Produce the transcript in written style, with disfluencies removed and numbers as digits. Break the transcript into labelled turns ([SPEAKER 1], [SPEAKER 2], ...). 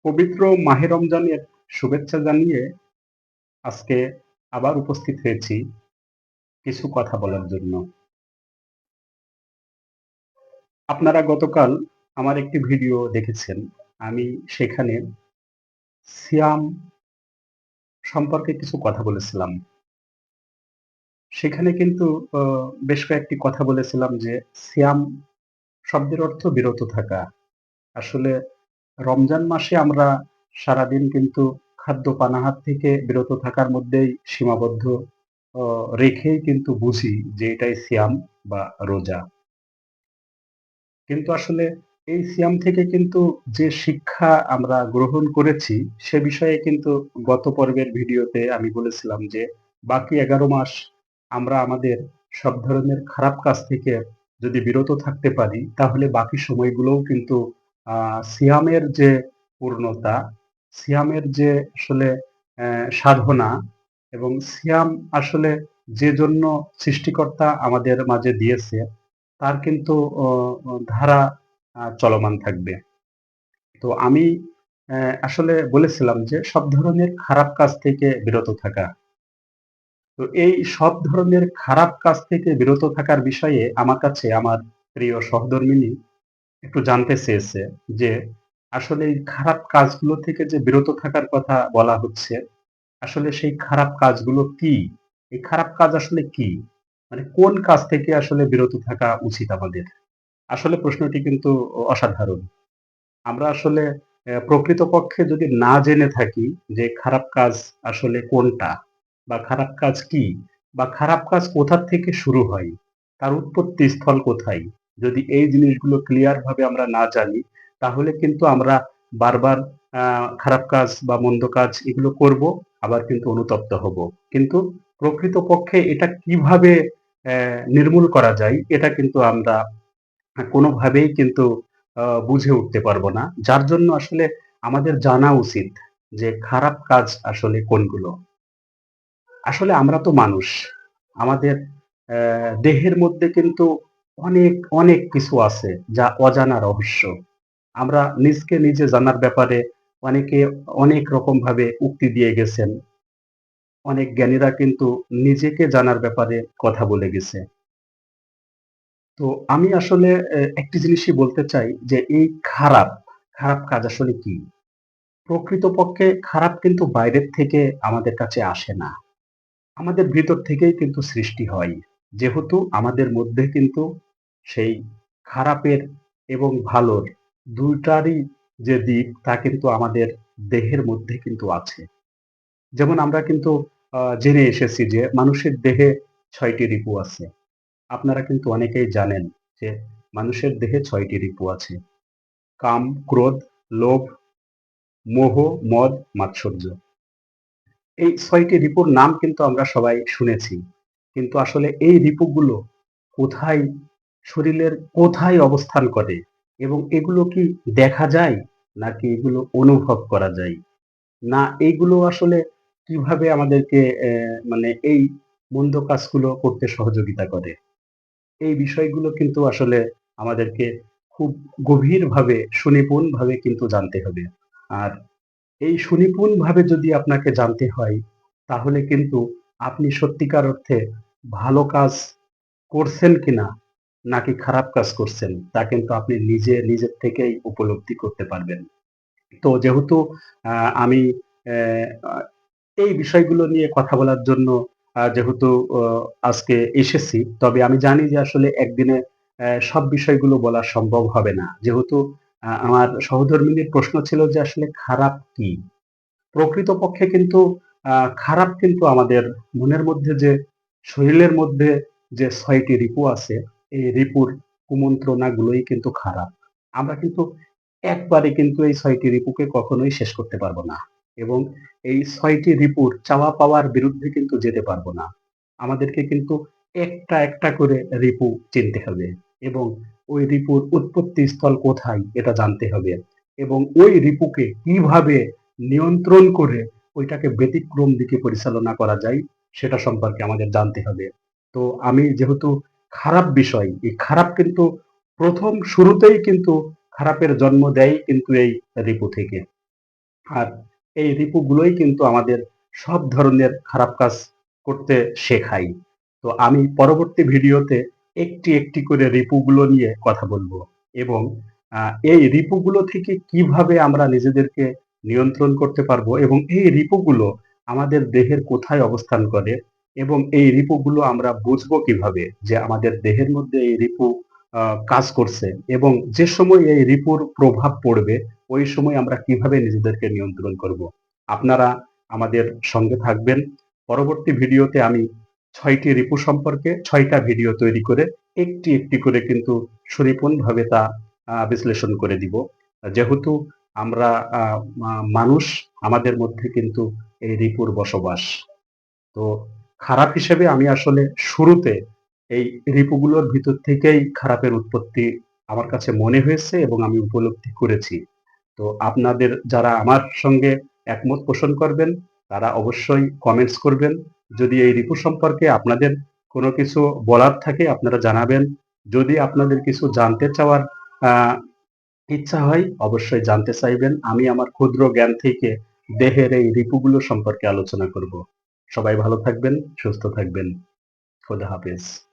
[SPEAKER 1] পবিত্র মাহে রমজানের শুভেচ্ছা জানিয়ে আজকে আবার উপস্থিত হয়েছি কিছু কথা বলার জন্য। আপনারা গতকাল আমার একটি ভিডিও দেখেছেন। আমি সেখানে সিয়াম সম্পর্কে কিছু কথা বলেছিলাম। সেখানে কিন্তু আ বেশ কয়েকটি কথা বলেছিলাম যে সিয়াম শব্দের অর্থ বিরত থাকা। আসলে রমজান মাসে আমরা সারাদিন কিন্তু খাদ্য পানাহার থেকে বিরত থাকার মধ্যেই সীমাবদ্ধ অ রেখেই কিন্তু বুঝি যে এটাই সিয়াম বা রোজা। কিন্তু আসলে এই সিয়াম থেকে কিন্তু যে শিক্ষা আমরা গ্রহণ করেছি সে বিষয়ে কিন্তু গত পর্বের ভিডিওতে আমি বলেছিলাম যে বাকি ১১ মাস আমরা আমাদের সব ধরনের খারাপ কাজ থেকে যদি বিরত থাকতে পারি তাহলে বাকি সময়গুলোও কিন্তু সিয়ামের যে পূর্ণতা, সিয়ামের যে আসলে সাধনা এবং সিয়াম আসলে যে জন্য সৃষ্টিকর্তা আমাদের মাঝে দিয়েছে তার কিন্তু অ অ ধারা চলমান থাকবে। তো আমি আসলে বলেছিলাম যে সব ধরনের খারাপ কাজ থেকে বিরত থাকা। তো এই সব ধরনের খারাপ কাজ থেকে বিরত থাকার বিষয়ে আমার কাছে আমার প্রিয় সহধর্মিণী একটু জানতে চেয়েছে যে আসলে এই খারাপ কাজগুলো থেকে যে বিরত থাকার কথা বলা হচ্ছে, আসলে সেই খারাপ কাজগুলো কি? এই খারাপ কাজ আসলে কি? মানে কোন কাজ থেকে আসলে বিরত থাকা উচিত আমাদের? আসলে প্রশ্নটি কিন্তু অসাধারণ। আমরা আসলে প্রকৃতপক্ষে যদি না জেনে থাকি যে খারাপ কাজ আসলে কোনটা বা খারাপ কাজ কি বা খারাপ কাজ কোথা থেকে শুরু হয়, তার উৎপত্তি স্থল কোথায়? যদি এই জিনিসগুলো ক্লিয়ার ভাবে আমরা না জানি, তাহলে কিন্তু আমরা বারবার আ খারাপ কাজ বা মন্দ কাজ এগুলো করব, আবার কিন্তু অনুতপ্ত হব। কিন্তু প্রকৃতপক্ষে এটা কিভাবে নির্মূল করা যায়, এটা কিন্তু আমরা কোনোভাবেই কিন্তু বুঝে উঠতে পারবো না। যার জন্য আসলে আমাদের জানা উচিত যে খারাপ কাজ আসলে কোনগুলো। আসলে আমরা তো মানুষ। আমাদের দেহের মধ্যে কিন্তু অনেক, অনেক কিছু আছে যা অজানা রহস্য। আমরা নিজকে নিজে জানার ব্যাপারে অনেকে অনেক রকমভাবে উক্তি দিয়ে গেছেন। অনেক জ্ঞানীরা কিন্তু নিজেকে জানার ব্যাপারে কথা বলে গেছে। তো আমি আসলে একটি জিনিসই বলতে চাই যে এই খারাপ, খারাপ কাজ আসলে কি? প্রকৃতপক্ষে খারাপ কিন্তু বাইরের থেকে আমাদের কাছে আসে না। আমাদের ভিতর থেকেই কিন্তু সৃষ্টি হয়। যেহেতু আমাদের মধ্যে কিন্তু সেই খারাপের এবং ভালোর ২ টারই যে দিক তা কিন্তু আমাদের দেহের মধ্যে কিন্তু আছে। যেমন আমরা কিন্তু জেনে এসেছি যে মানুষের দেহে ৬ টি রিপু আছে। আপনারা কিন্তু অনেকেই জানেন যে মানুষের দেহে ৬ টি রিপু আছে। কাম, ক্রোধ, লোভ, মোহ, মদ, মাৎসর্য। এই ৬ টি রিপুর নাম কিন্তু আমরা সবাই শুনেছি। কিন্তু আসলে এই রিপুগুলো কোথায় শরীরের কোথায় অবস্থান করে এবং এগুলো কি দেখা যায় নাকি এগুলো অনুভব করা যায়? না এইগুলো আসলে কিভাবে আমাদেরকে মানে এই মন্দ কাজগুলো করতে সহযোগিতা করে? এই বিষয়গুলো কিন্তু আসলে আমাদেরকে খুব গভীরভাবে সুনিপুণভাবে কিন্তু জানতে হবে। আর এই সুনিপুণভাবে যদি আপনাকে জানতে হয়, তাহলে কিন্তু আপনি সত্যিকার অর্থে ভালো কাজ করছেন কিনা, নাকি খারাপ কাজ করছেন, তা কিন্তু আপনি নিজে নিজের থেকেই উপলব্ধি করতে পারবেন। তো যেহেতু আ আমি অ্যা এই বিষয়গুলো নিয়ে কথা বলার জন্য যেহেতু অ আজকে এসেছি, তবে আমি জানি যে আসলে একদিনে সব বিষয়গুলো বলা সম্ভব হবে না। যেহেতু আমার সহধর্মিণীর প্রশ্ন ছিল যে আসলে খারাপ কি? প্রকৃতপক্ষে কিন্তু খারাপ কিন্তু আমাদের মনের মধ্যে যে শরীরের মধ্যে যে ৬ টি রিপু আছে, এই রিপুর কুমন্ত্রণাগুলোই কিন্তু খারাপ। আমরা কিন্তু একবারে কিন্তু এই ৬ টি রিপুকে কখনোই শেষ করতে পারব না। এবং এই ৬ টি রিপুর চাওয়া পাওয়ার বিরুদ্ধে কিন্তু যেতে পারব না। আমাদেরকে কিন্তু একটা, একটা করে রিপু চিনতে হবে এবং ওই রিপুর উৎপত্তি স্থল কোথায় এটা জানতে হবে এবং ওই রিপুকে কিভাবে নিয়ন্ত্রণ করে ওইটাকে ব্যতিক্রম দিকে পরিচালনা করা যায় সেটা সম্পর্কে আমাদের জানতে হবে। তো আমি যেহেতু খারাপ বিষয়, এই খারাপ কিন্তু ১ম শুরুতেই কিন্তু খারাপের জন্ম দেয় কিন্তু এই রিপু থেকে। আর এই রিপুগুলোই কিন্তু আমাদের সব ধরনের খারাপ কাজ করতে শেখায়। তো আমি পরবর্তী ভিডিওতে একটি করে রিপুগুলো নিয়ে কথা বলবো এবং এই রিপুগুলো থেকে কিভাবে আমরা নিজেদেরকে নিয়ন্ত্রণ করতে পারবো এবং এই রিপুগুলো আমাদের দেহের কোথায় অবস্থান করে এবং এই রিপুগুলো আমরা বুঝবো কিভাবে যে আমাদের দেহের মধ্যে এই রিপু কাজ করছে এবং যে সময় এই রিপুর প্রভাব পড়বে ওই সময় আমরা কিভাবে নিজেদেরকে নিয়ন্ত্রণ করব। আপনারা আমাদের সঙ্গে থাকবেন। পরবর্তী ভিডিওতে আমি ৬টি রিপু সম্পর্কে ৬টা ভিডিও তৈরি করে একটি করে কিন্তু সুনিপুণভাবে তা বিশ্লেষণ করে দিব। যেহেতু আমরা আ মা মানুষ, আমাদের মধ্যে কিন্তু এই রিপুর বসবাস। তো খারাপ হিসেবে আমি আসলে শুরুতে এই রিপুগুলোর ভিতর থেকেই খারাপের উৎপত্তি আমার কাছে মনে হয়েছে এবং আমি উপলব্ধি করেছি। তো আপনাদের যারা আমার সঙ্গে একমত পোষণ করবেন, তারা অবশ্যই কমেন্টস করবেন। যদি এই রিপু সম্পর্কে আপনাদের কোনো কিছু বলার থাকে আপনারা জানাবেন। যদি আপনাদের কিছু জানতে চাওয়ার আ ইচ্ছা হয় অবশ্যই জানতে চাইবেন। আমি আমার ক্ষুদ্র জ্ঞান থেকে দেহের এই রিপুগুলো সম্পর্কে আলোচনা করব। সবাই ভালো থাকবেন, সুস্থ থাকবেন। খোদা হাফেজ।